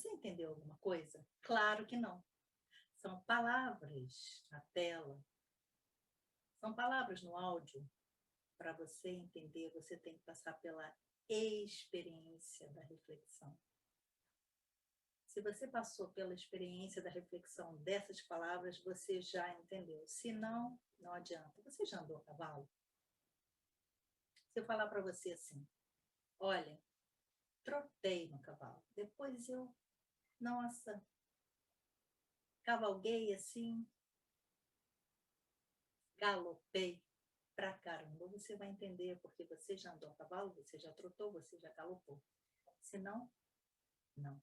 Você entendeu alguma coisa? Claro que não. São palavras na tela, são palavras no áudio. Para você entender, você tem que passar pela experiência da reflexão. Se você passou pela experiência da reflexão dessas palavras, você já entendeu. Se não, não adianta. Você já andou a cavalo? Se eu falar para você assim, olha, trotei no cavalo, depois eu, nossa, cavalguei assim, galopei pra caramba, você vai entender porque você já andou a cavalo, você já trotou, você já galopou. Se não, não.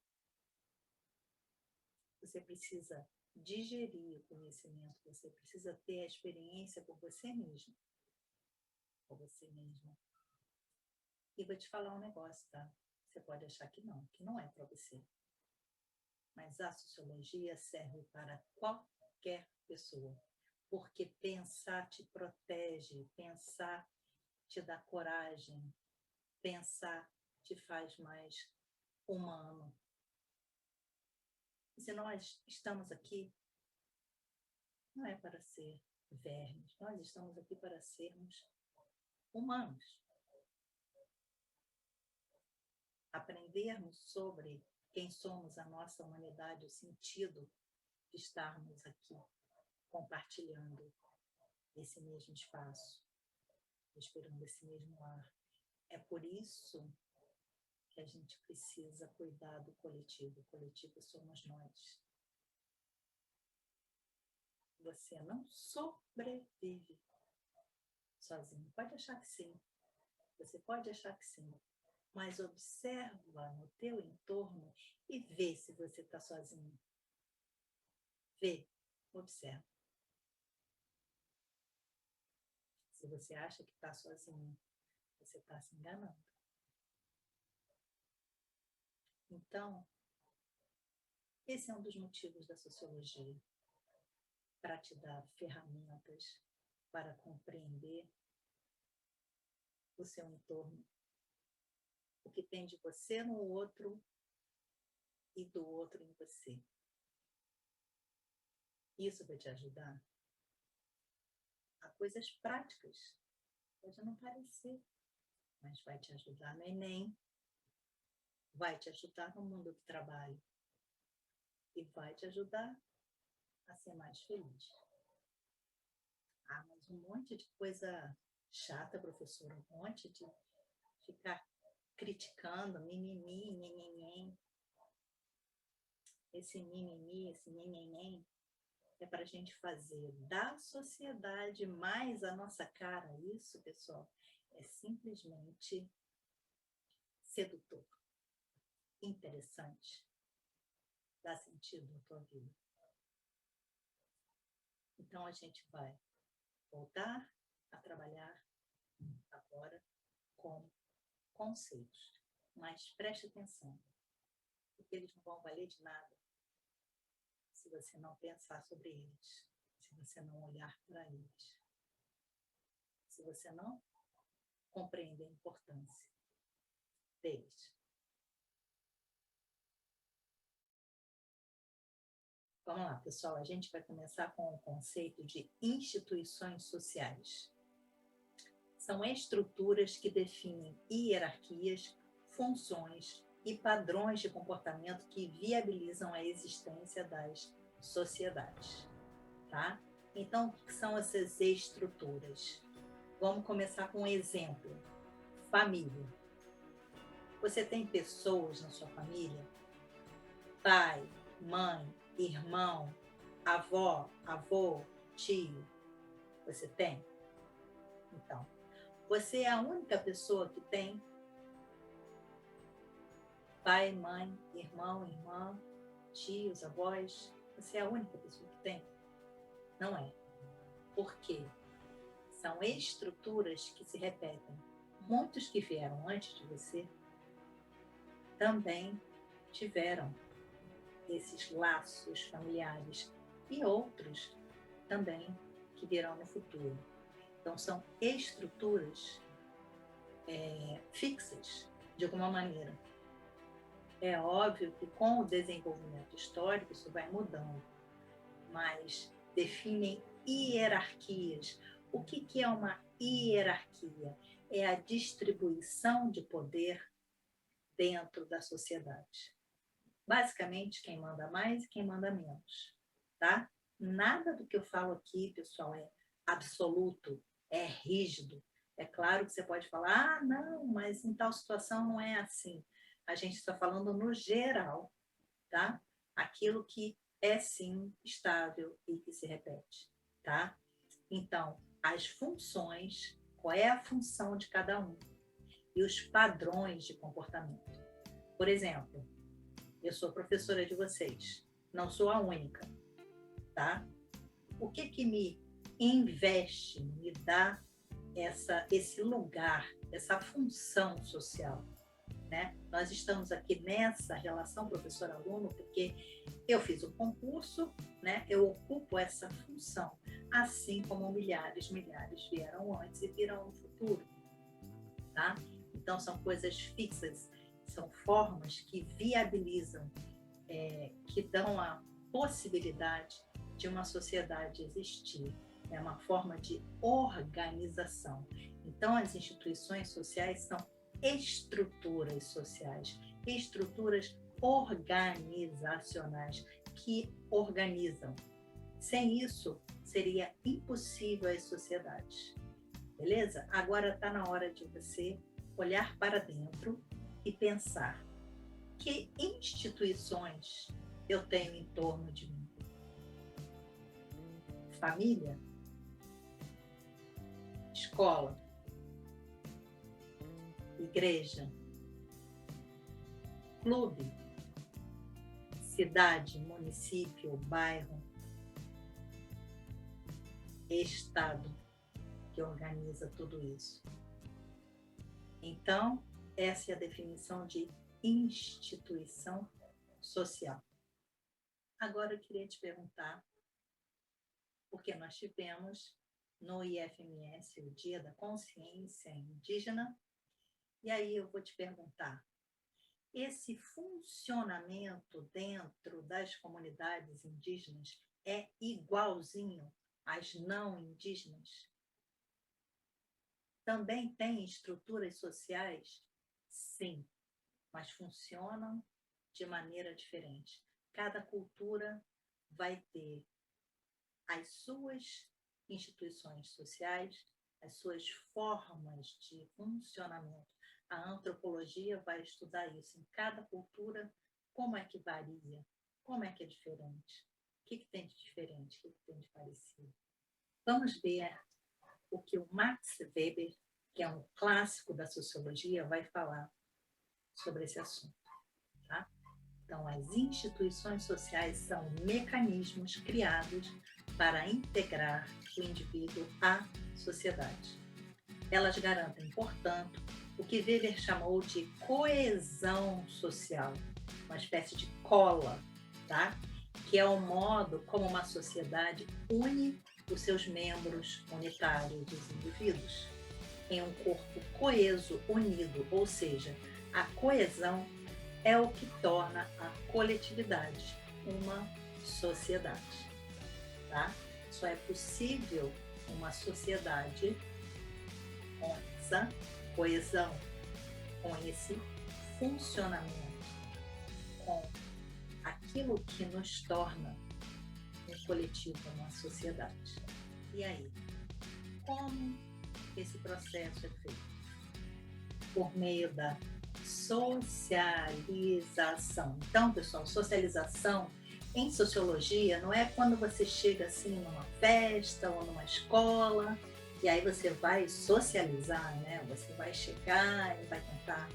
Você precisa digerir o conhecimento, você precisa ter a experiência por você mesmo, por você mesma. E vou te falar um negócio, tá? Você pode achar que não é para você. Mas a sociologia serve para qualquer pessoa. Porque pensar te protege, pensar te dá coragem, pensar te faz mais humano. E se nós estamos aqui, não é para ser vermes, nós estamos aqui para sermos humanos. Aprendermos sobre quem somos, a nossa humanidade, o sentido de estarmos aqui compartilhando esse mesmo espaço, respirando esse mesmo ar. É por isso que a gente precisa cuidar do coletivo. O coletivo somos nós. Você não sobrevive sozinho. Pode achar que sim. Você pode achar que sim. Mas observa no teu entorno e vê se você está sozinho. Vê, observa. Se você acha que está sozinho, você está se enganando. Então, esse é um dos motivos da sociologia, para te dar ferramentas para compreender o seu entorno, o que tem de você no outro e do outro em você. Isso vai te ajudar a coisas práticas. Pode não parecer, mas vai te ajudar no Enem, vai te ajudar no mundo do trabalho e vai te ajudar a ser mais feliz. Ah, mas um monte de coisa chata, professora, um monte de ficar criticando, mimimi, nhenhenhen. Esse mimimi, esse nhenhenhen, é para a gente fazer da sociedade mais a nossa cara. Isso, pessoal, é simplesmente sedutor, interessante, dá sentido na tua vida. Então a gente vai voltar a trabalhar agora com conceitos, mas preste atenção, porque eles não vão valer de nada se você não pensar sobre eles, se você não olhar para eles, se você não compreender a importância deles. Vamos lá, pessoal, a gente vai começar com o conceito de instituições sociais. São estruturas que definem hierarquias, funções e padrões de comportamento que viabilizam a existência das sociedades, tá? Então, o que são essas estruturas? Vamos começar com um exemplo. Família. Você tem pessoas na sua família? Pai, mãe, irmão, avó, avô, tio. Você tem? Então, você é a única pessoa que tem pai, mãe, irmão, irmã, tios, avós? Você é a única pessoa que tem? Não é. Por quê? São estruturas que se repetem. Muitos que vieram antes de você também tiveram esses laços familiares e outros também que virão no futuro. Então, são estruturas fixas, de alguma maneira. É óbvio que com o desenvolvimento histórico isso vai mudando, mas definem hierarquias. O que é uma hierarquia? É a distribuição de poder dentro da sociedade. Basicamente, quem manda mais e quem manda menos, tá? Nada do que eu falo aqui, pessoal, é absoluto, é rígido. É claro que você pode falar, não, mas em tal situação não é assim. A gente está falando no geral, tá? Aquilo que é sim estável e que se repete, tá? Então, as funções, qual é a função de cada um e os padrões de comportamento. Por exemplo, eu sou professora de vocês, não sou a única, tá? O que me investe, me dá esse lugar, essa função social, né? Nós estamos aqui nessa relação professor-aluno porque eu fiz o concurso, né? Eu ocupo essa função, assim como milhares vieram antes e virão no futuro, tá? Então são coisas fixas, são formas que viabilizam, que dão a possibilidade de uma sociedade existir. É uma forma de organização. Então, as instituições sociais são estruturas sociais, estruturas organizacionais que organizam. Sem isso, seria impossível as sociedades. Beleza? Agora está na hora de você olhar para dentro e pensar: que instituições eu tenho em torno de mim? Família? Escola? Igreja? Clube? Cidade, município, bairro? Estado, que organiza tudo isso. Então, essa é a definição de instituição social. Agora eu queria te perguntar, porque nós tivemos no IFMS o Dia da Consciência Indígena, e aí eu vou te perguntar, esse funcionamento dentro das comunidades indígenas é igualzinho às não indígenas? Também tem estruturas sociais? Sim, mas funcionam de maneira diferente. Cada cultura vai ter as suas instituições sociais, as suas formas de funcionamento. A antropologia vai estudar isso. Em cada cultura, como é que varia? Como é que é diferente? O que tem de diferente? O que tem de parecido? Vamos ver o que o Max Weber, que é um clássico da sociologia, vai falar sobre esse assunto. Tá? Então, as instituições sociais são mecanismos criados para integrar o indivíduo à sociedade. Elas garantem, portanto, o que Weber chamou de coesão social, uma espécie de cola, tá? Que é o modo como uma sociedade une os seus membros unitários, os indivíduos, em um corpo coeso, unido, ou seja, a coesão é o que torna a coletividade uma sociedade. Tá? Só é possível uma sociedade com essa coesão, com esse funcionamento, com aquilo que nos torna um coletivo, uma sociedade. E aí, como esse processo é feito? Por meio da socialização. Então, pessoal, socialização em sociologia não é quando você chega assim numa festa ou numa escola e aí você vai socializar, né? Você vai chegar e vai tentar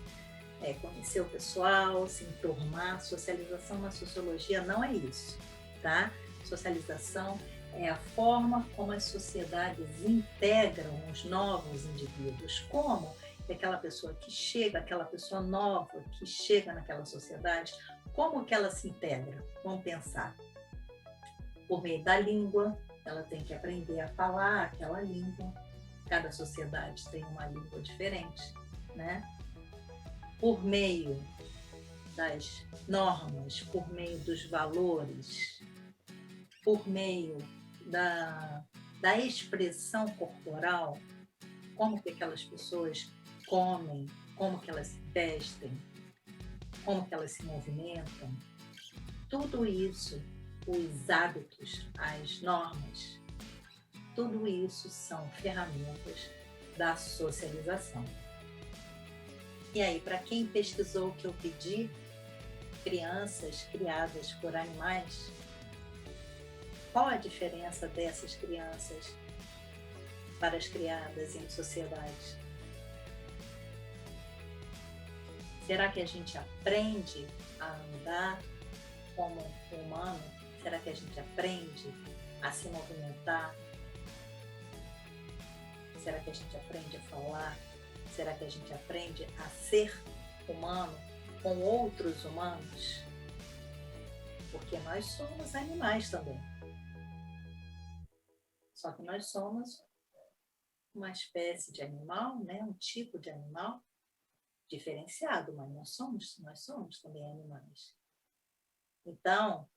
conhecer o pessoal, se enturmar. Socialização na sociologia não é isso, tá? Socialização é a forma como as sociedades integram os novos indivíduos. Como que aquela pessoa que chega, aquela pessoa nova que chega naquela sociedade, como que ela se integra? Vamos pensar. Por meio da língua, ela tem que aprender a falar aquela língua. Cada sociedade tem uma língua diferente, né? Por meio das normas, por meio dos valores, por meio da expressão corporal, como que aquelas pessoas comem, como que elas se vestem, como que elas se movimentam. Tudo isso, os hábitos, as normas, tudo isso são ferramentas da socialização. E aí, para quem pesquisou o que eu pedi, crianças criadas por animais, qual a diferença dessas crianças para as criadas em sociedade? Será que a gente aprende a andar como humano? Será que a gente aprende a se movimentar? Será que a gente aprende a falar? Será que a gente aprende a ser humano com outros humanos? Porque nós somos animais também. Só que nós somos uma espécie de animal, né? Um tipo de animal diferenciado, mas nós somos também animais. Então,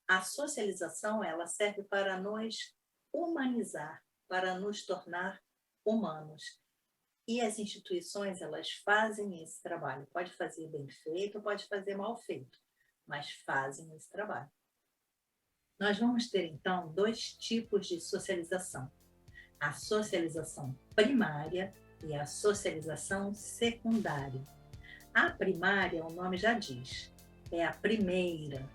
a socialização, ela serve para nos humanizar, para nos tornar humanos. E as instituições, elas fazem esse trabalho. Pode fazer bem feito, pode fazer mal feito, mas fazem esse trabalho. Nós vamos ter, então, 2 tipos de socialização. A socialização primária e a socialização secundária. A primária, o nome já diz, é a primeira,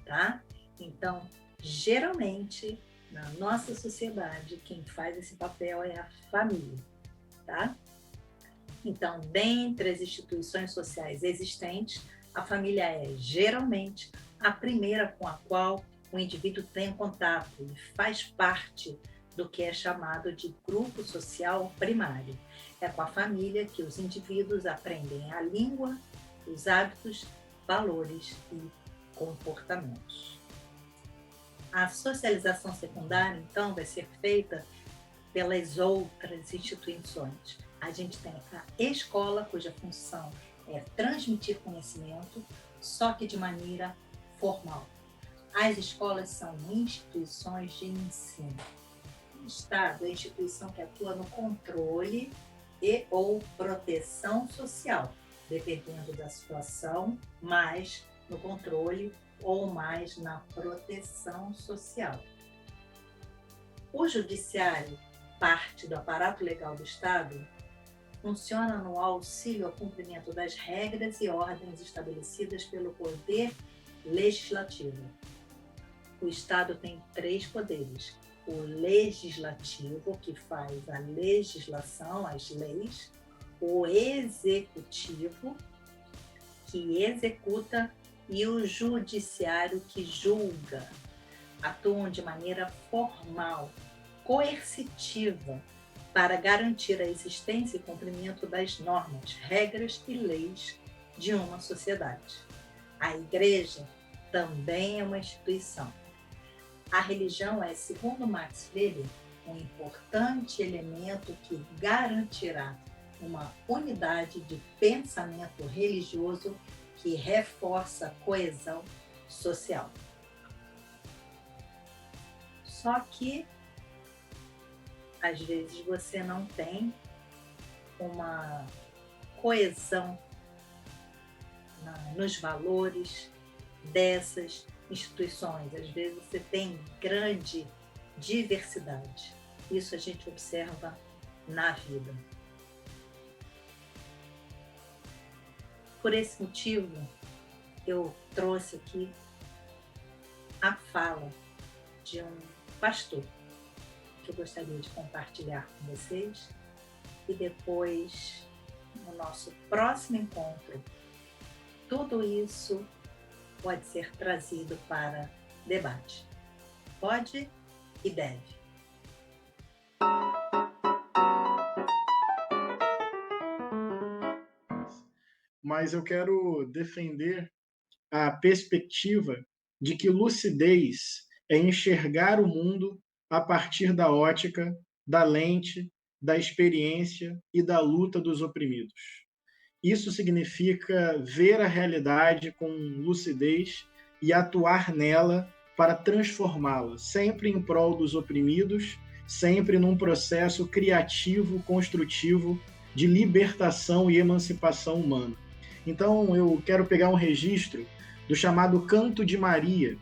tá? Então, geralmente, na nossa sociedade, quem faz esse papel é a família, tá? Então, dentre as instituições sociais existentes, a família é, geralmente, a primeira com a qual o indivíduo tem contato e faz parte do que é chamado de grupo social primário. É com a família que os indivíduos aprendem a língua, os hábitos, valores e comportamentos. A socialização secundária, então, vai ser feita pelas outras instituições. A gente tem a escola, cuja função é transmitir conhecimento, só que de maneira formal. As escolas são instituições de ensino. O Estado é a instituição que atua no controle e ou proteção social, dependendo da situação, mais no controle ou mais na proteção social. O judiciário, parte do aparato legal do Estado, funciona no auxílio ao cumprimento das regras e ordens estabelecidas pelo poder legislativo. O Estado tem 3 poderes: o legislativo, que faz a legislação, as leis; o executivo, que executa; e o judiciário, que julga. Atuam de maneira formal, coercitiva, para garantir a existência e cumprimento das normas, regras e leis de uma sociedade. A Igreja também é uma instituição. A religião é, segundo Max Weber, um importante elemento que garantirá uma unidade de pensamento religioso que reforça a coesão social. Só que, às vezes, você não tem uma coesão nos valores dessas instituições. Às vezes você tem grande diversidade. Isso a gente observa na vida. Por esse motivo, eu trouxe aqui a fala de um pastor que eu gostaria de compartilhar com vocês, e depois, no nosso próximo encontro, tudo isso pode ser trazido para debate. Pode e deve. Mas eu quero defender a perspectiva de que lucidez é enxergar o mundo a partir da ótica, da lente, da experiência e da luta dos oprimidos. Isso significa ver a realidade com lucidez e atuar nela para transformá-la, sempre em prol dos oprimidos, sempre num processo criativo, construtivo de libertação e emancipação humana. Então, eu quero pegar um registro do chamado Canto de Maria,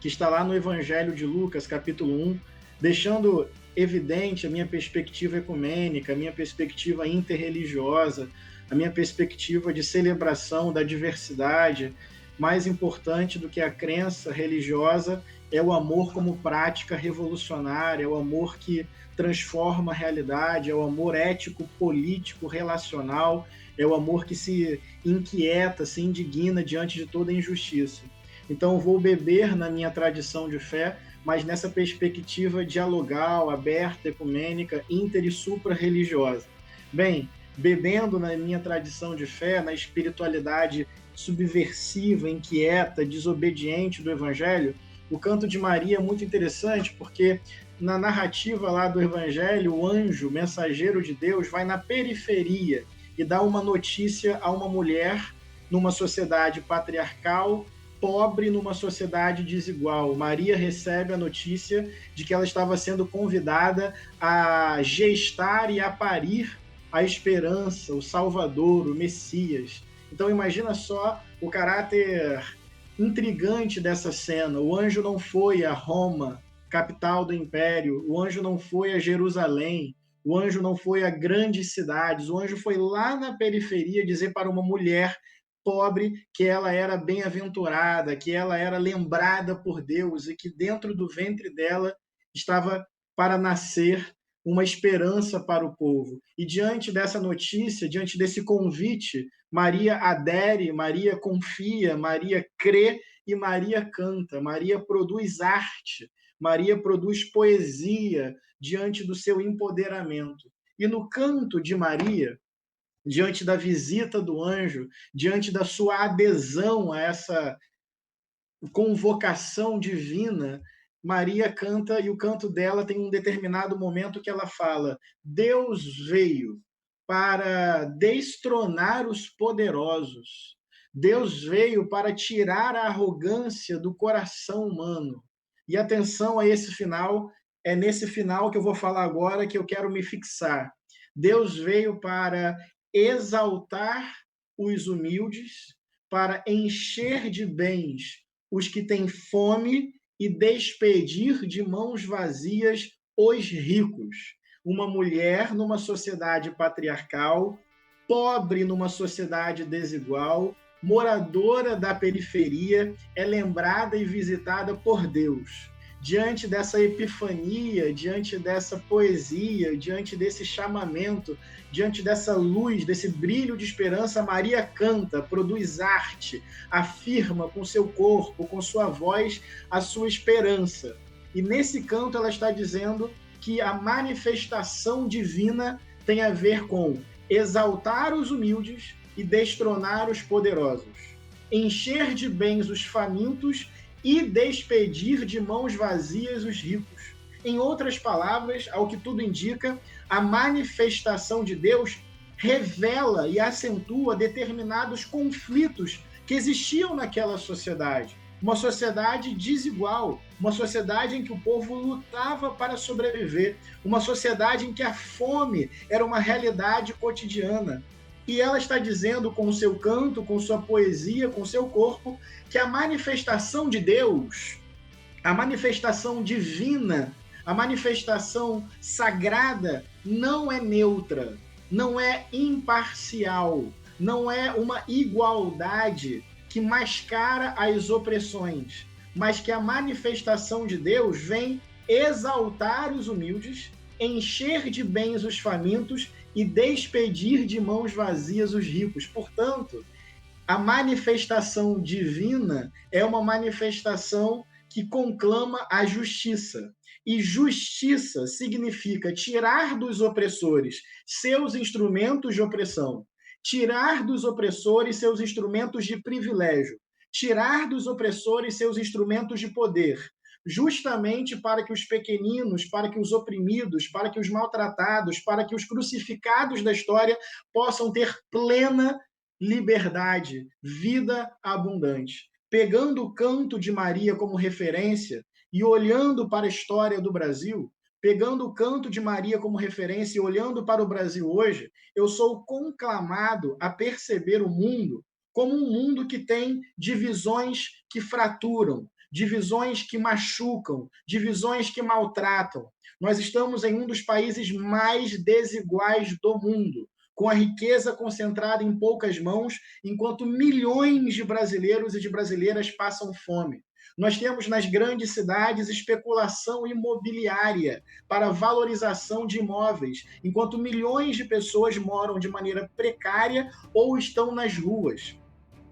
que está lá no Evangelho de Lucas, capítulo 1, deixando evidente a minha perspectiva ecumênica, a minha perspectiva interreligiosa, a minha perspectiva de celebração da diversidade. Mais importante do que a crença religiosa é o amor como prática revolucionária, é o amor que transforma a realidade, é o amor ético, político, relacional, é o amor que se inquieta, se indigna diante de toda injustiça. Então, vou beber na minha tradição de fé, mas nessa perspectiva dialogal, aberta, ecumênica, inter e supra-religiosa. Bem, bebendo na minha tradição de fé, na espiritualidade subversiva, inquieta, desobediente do Evangelho, o Canto de Maria é muito interessante porque na narrativa lá do Evangelho, o anjo, mensageiro de Deus, vai na periferia e dá uma notícia a uma mulher numa sociedade patriarcal, pobre, numa sociedade desigual. Maria recebe a notícia de que ela estava sendo convidada a gestar e a parir a esperança, o Salvador, o Messias. Então imagina só o caráter intrigante dessa cena. O anjo não foi a Roma, capital do império, o anjo não foi a Jerusalém, o anjo não foi a grandes cidades, o anjo foi lá na periferia dizer para uma mulher pobre que ela era bem-aventurada, que ela era lembrada por Deus e que dentro do ventre dela estava para nascer uma esperança para o povo. E diante dessa notícia, diante desse convite, Maria adere, Maria confia, Maria crê e Maria canta. Maria produz arte, Maria produz poesia diante do seu empoderamento. E no canto de Maria, diante da visita do anjo, diante da sua adesão a essa convocação divina, Maria canta, e o canto dela tem um determinado momento que ela fala: Deus veio para destronar os poderosos. Deus veio para tirar a arrogância do coração humano. E atenção a esse final, é nesse final que eu vou falar agora que eu quero me fixar. Deus veio para exaltar os humildes, para encher de bens os que têm fome e despedir de mãos vazias os ricos. Uma mulher numa sociedade patriarcal, pobre numa sociedade desigual, moradora da periferia, é lembrada e visitada por Deus. Diante dessa epifania, diante dessa poesia, diante desse chamamento, diante dessa luz, desse brilho de esperança, Maria canta, produz arte, afirma com seu corpo, com sua voz, a sua esperança. E nesse canto ela está dizendo que a manifestação divina tem a ver com exaltar os humildes e destronar os poderosos, encher de bens os famintos e despedir de mãos vazias os ricos. Em outras palavras, ao que tudo indica, a manifestação de Deus revela e acentua determinados conflitos que existiam naquela sociedade. Uma sociedade desigual, uma sociedade em que o povo lutava para sobreviver, uma sociedade em que a fome era uma realidade cotidiana. E ela está dizendo com o seu canto, com sua poesia, com seu corpo, que a manifestação de Deus, a manifestação divina, a manifestação sagrada não é neutra, não é imparcial, não é uma igualdade que mascara as opressões, mas que a manifestação de Deus vem exaltar os humildes, encher de bens os famintos e despedir de mãos vazias os ricos. Portanto, a manifestação divina é uma manifestação que conclama a justiça. E justiça significa tirar dos opressores seus instrumentos de opressão, tirar dos opressores seus instrumentos de privilégio, tirar dos opressores seus instrumentos de poder, justamente para que os pequeninos, para que os oprimidos, para que os maltratados, para que os crucificados da história possam ter plena liberdade, vida abundante. Pegando o canto de Maria como referência e olhando para a história do Brasil, pegando o canto de Maria como referência e olhando para o Brasil hoje, eu sou conclamado a perceber o mundo como um mundo que tem divisões que fraturam, divisões que machucam, divisões que maltratam. Nós estamos em um dos países mais desiguais do mundo, com a riqueza concentrada em poucas mãos, enquanto milhões de brasileiros e de brasileiras passam fome. Nós temos nas grandes cidades especulação imobiliária para valorização de imóveis, enquanto milhões de pessoas moram de maneira precária ou estão nas ruas.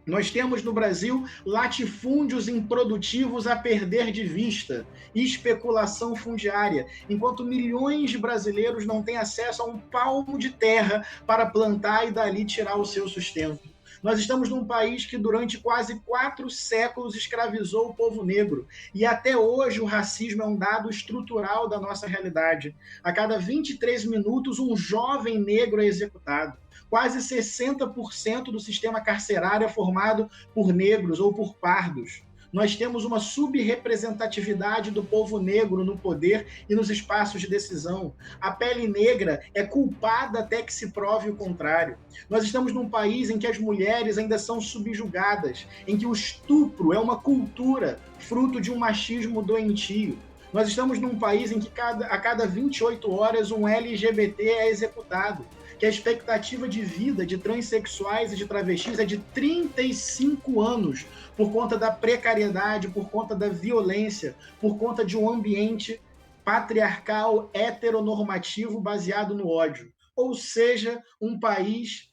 Nós temos no Brasil latifúndios improdutivos a perder de vista e especulação fundiária, enquanto milhões de brasileiros não têm acesso a um palmo de terra para plantar e dali tirar o seu sustento. Nós estamos num país que durante quase 4 séculos escravizou o povo negro e até hoje o racismo é um dado estrutural da nossa realidade. A cada 23 minutos um jovem negro é executado. Quase 60% do sistema carcerário é formado por negros ou por pardos. Nós temos uma subrepresentatividade do povo negro no poder e nos espaços de decisão. A pele negra é culpada até que se prove o contrário. Nós estamos num país em que as mulheres ainda são subjugadas, em que o estupro é uma cultura fruto de um machismo doentio. Nós estamos num país em que a cada 28 horas um LGBT é executado, que a expectativa de vida de transexuais e de travestis é de 35 anos, por conta da precariedade, por conta da violência, por conta de um ambiente patriarcal, heteronormativo, baseado no ódio. Ou seja, um país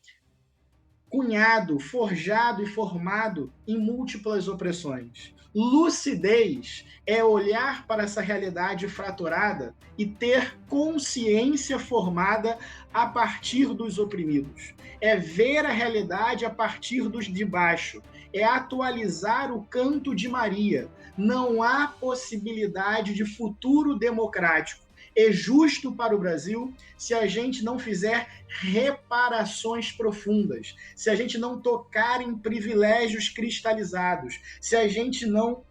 cunhado, forjado e formado em múltiplas opressões. Lucidez é olhar para essa realidade fraturada e ter consciência formada a partir dos oprimidos. É ver a realidade a partir dos de baixo. É atualizar o canto de Maria. Não há possibilidade de futuro democrático e justo para o Brasil se a gente não fizer reparações profundas, se a gente não tocar em privilégios cristalizados, se a gente não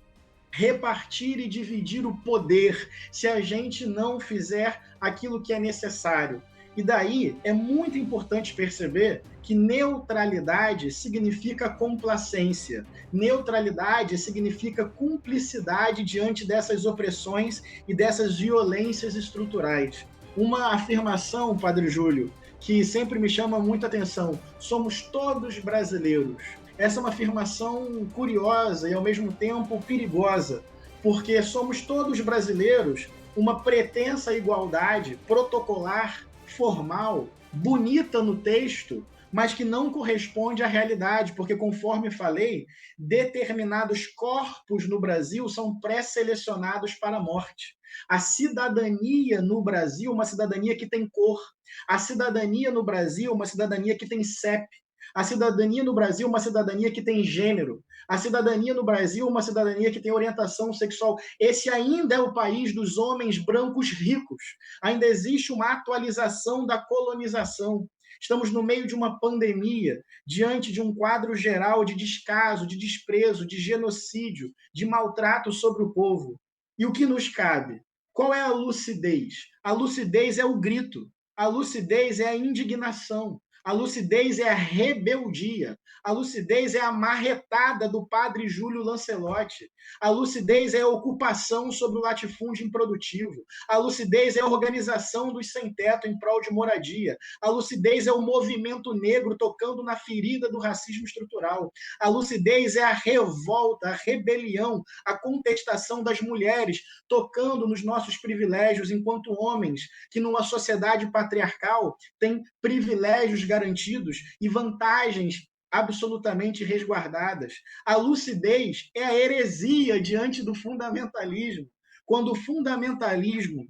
repartir e dividir o poder, se a gente não fizer aquilo que é necessário. E daí é muito importante perceber que neutralidade significa complacência. Neutralidade significa cumplicidade diante dessas opressões e dessas violências estruturais. Uma afirmação, Padre Júlio, que sempre me chama muita atenção: somos todos brasileiros. Essa é uma afirmação curiosa e, ao mesmo tempo, perigosa, porque somos todos brasileiros, uma pretensa igualdade protocolar, formal, bonita no texto, mas que não corresponde à realidade, porque, conforme falei, determinados corpos no Brasil são pré-selecionados para a morte. A cidadania no Brasil é uma cidadania que tem cor. A cidadania no Brasil é uma cidadania que tem CEP. A cidadania no Brasil é uma cidadania que tem gênero. A cidadania no Brasil é uma cidadania que tem orientação sexual. Esse ainda é o país dos homens brancos ricos. Ainda existe uma atualização da colonização. Estamos no meio de uma pandemia, diante de um quadro geral de descaso, de desprezo, de genocídio, de maltrato sobre o povo. E o que nos cabe? Qual é a lucidez? A lucidez é o grito. A lucidez é a indignação. A lucidez é a rebeldia. A lucidez é a marretada do padre Júlio Lancelotti. A lucidez é a ocupação sobre o latifúndio improdutivo. A lucidez é a organização dos sem-teto em prol de moradia. A lucidez é o movimento negro tocando na ferida do racismo estrutural. A lucidez é a revolta, a rebelião, a contestação das mulheres tocando nos nossos privilégios enquanto homens que numa sociedade patriarcal têm privilégios garantidos e vantagens absolutamente resguardadas. A lucidez é a heresia diante do fundamentalismo. Quando o fundamentalismo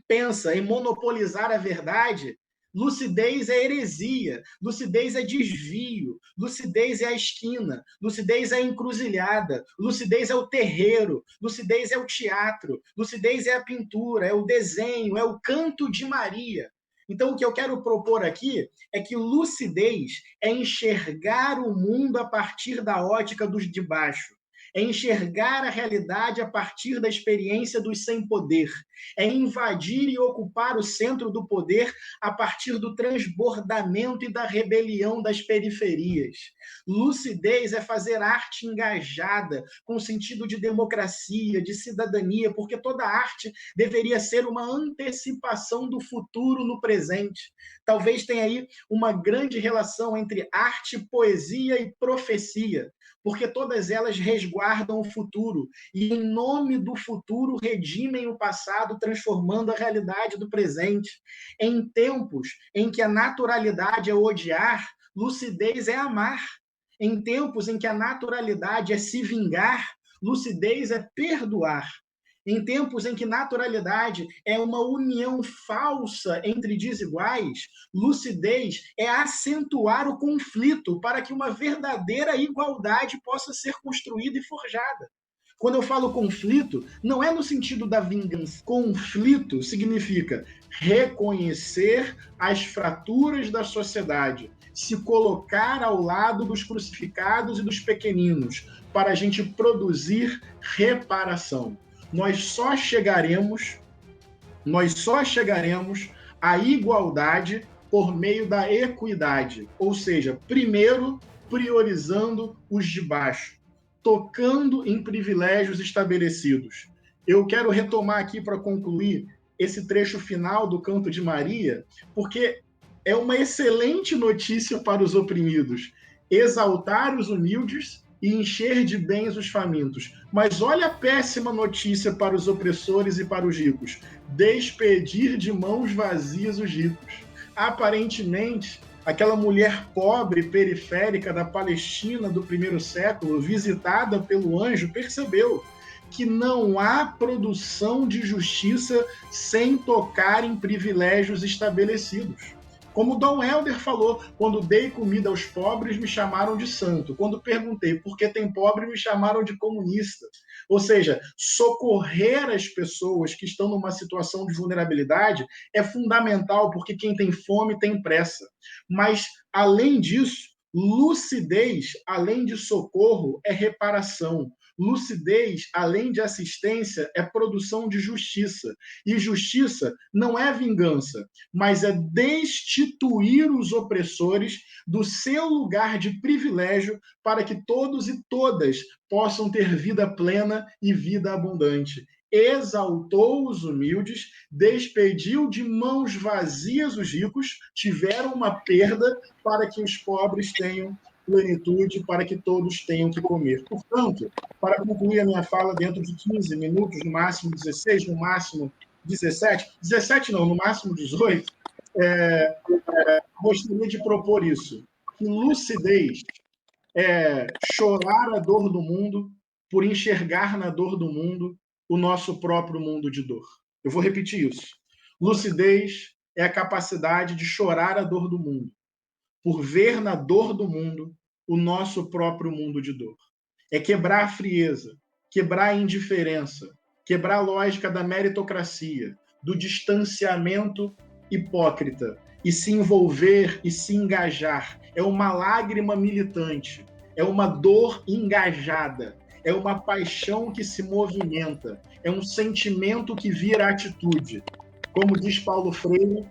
pensa em monopolizar a verdade, Lucidez é heresia, lucidez é desvio, lucidez é a esquina, lucidez é a encruzilhada, lucidez é o terreiro, lucidez é o teatro, lucidez é a pintura, é o desenho, é o canto de Maria. Então, o que eu quero propor aqui é que lucidez é enxergar o mundo a partir da ótica dos de baixo. É enxergar a realidade a partir da experiência dos sem poder. É invadir e ocupar o centro do poder a partir do transbordamento e da rebelião das periferias. Lucidez é fazer arte engajada, com sentido de democracia, de cidadania, porque toda arte deveria ser uma antecipação do futuro no presente. Talvez tenha aí uma grande relação entre arte, poesia e profecia, porque todas elas resguardam o futuro e, em nome do futuro, redimem o passado, transformando a realidade do presente. Em tempos em que a naturalidade é odiar, lucidez é amar. Em tempos em que a naturalidade é se vingar, lucidez é perdoar. Em tempos em que naturalidade é uma união falsa entre desiguais, lucidez é acentuar o conflito para que uma verdadeira igualdade possa ser construída e forjada. Quando eu falo conflito, não é no sentido da vingança. Conflito significa reconhecer as fraturas da sociedade, se colocar ao lado dos crucificados e dos pequeninos, para a gente produzir reparação. Nós só chegaremos à igualdade por meio da equidade, ou seja, primeiro priorizando os de baixo, tocando em privilégios estabelecidos. Eu quero retomar aqui para concluir esse trecho final do Canto de Maria, porque é uma excelente notícia para os oprimidos: exaltar os humildes e encher de bens os famintos. Mas olha a péssima notícia para os opressores e para os ricos: despedir de mãos vazias os ricos. Aparentemente, aquela mulher pobre, periférica da Palestina do primeiro século, visitada pelo anjo, percebeu que não há produção de justiça sem tocar em privilégios estabelecidos. Como Dom Helder falou: quando dei comida aos pobres, me chamaram de santo. Quando perguntei por que tem pobre, me chamaram de comunista. Ou seja, socorrer as pessoas que estão numa situação de vulnerabilidade é fundamental, porque quem tem fome tem pressa. Mas, além disso, lucidez, além de socorro, é reparação. Lucidez, além de assistência, é produção de justiça. E justiça não é vingança, mas é destituir os opressores do seu lugar de privilégio para que todos e todas possam ter vida plena e vida abundante. Exaltou os humildes, despediu de mãos vazias os ricos, tiveram uma perda para que os pobres tenham plenitude, para que todos tenham que comer. Portanto, para concluir a minha fala dentro de 15 minutos, no máximo 16, no máximo 17 não, no máximo 18, gostaria de propor isso: que lucidez é chorar a dor do mundo por enxergar na dor do mundo o nosso próprio mundo de dor. Eu vou repetir isso. Lucidez é a capacidade de chorar a dor do mundo por ver na dor do mundo o nosso próprio mundo de dor. É quebrar a frieza, quebrar a indiferença, quebrar a lógica da meritocracia, do distanciamento hipócrita, e se envolver e se engajar. É uma lágrima militante, é uma dor engajada, é uma paixão que se movimenta, é um sentimento que vira atitude. Como diz Paulo Freire,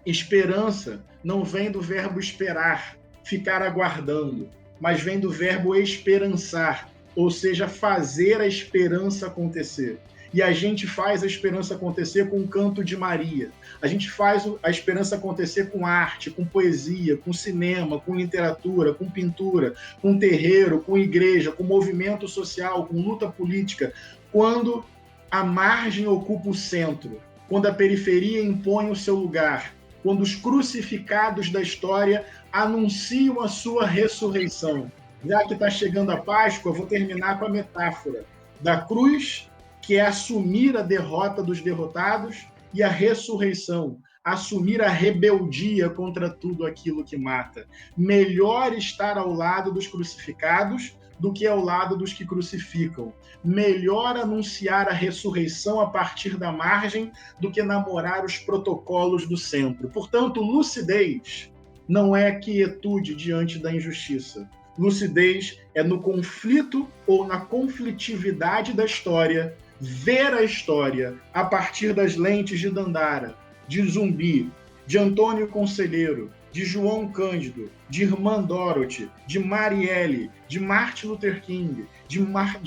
esperança não vem do verbo esperar, ficar aguardando, mas vem do verbo esperançar, ou seja, fazer a esperança acontecer. E a gente faz a esperança acontecer com o Canto de Maria. A gente faz a esperança acontecer com arte, com poesia, com cinema, com literatura, com pintura, com terreiro, com igreja, com movimento social, com luta política. Quando a margem ocupa o centro, quando a periferia impõe o seu lugar, quando os crucificados da história anunciam a sua ressurreição. Já que está chegando a Páscoa, vou terminar com a metáfora da cruz, que é assumir a derrota dos derrotados, e a ressurreição, assumir a rebeldia contra tudo aquilo que mata. Melhor estar ao lado dos crucificados do que ao lado dos que crucificam. Melhor anunciar a ressurreição a partir da margem do que namorar os protocolos do centro. Portanto, lucidez não é quietude diante da injustiça. Lucidez é no conflito ou na conflitividade da história, ver a história a partir das lentes de Dandara, de Zumbi, de Antônio Conselheiro, de João Cândido, de Irmã Dorothy, de Marielle, de Martin Luther King, de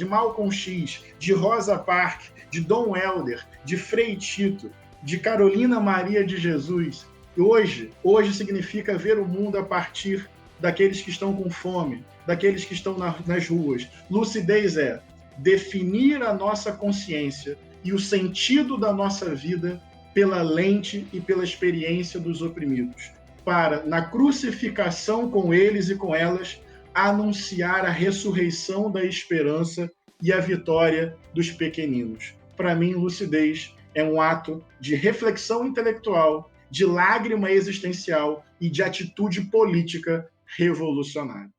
Malcolm X, de Rosa Parks, de Dom Helder, de Frei Tito, de Carolina Maria de Jesus. Hoje significa ver o mundo a partir daqueles que estão com fome, daqueles que estão nas ruas. Lucidez é definir a nossa consciência e o sentido da nossa vida pela lente e pela experiência dos oprimidos, para, na crucificação com eles e com elas, anunciar a ressurreição da esperança e a vitória dos pequeninos. Para mim, lucidez é um ato de reflexão intelectual, de lágrima existencial e de atitude política revolucionária.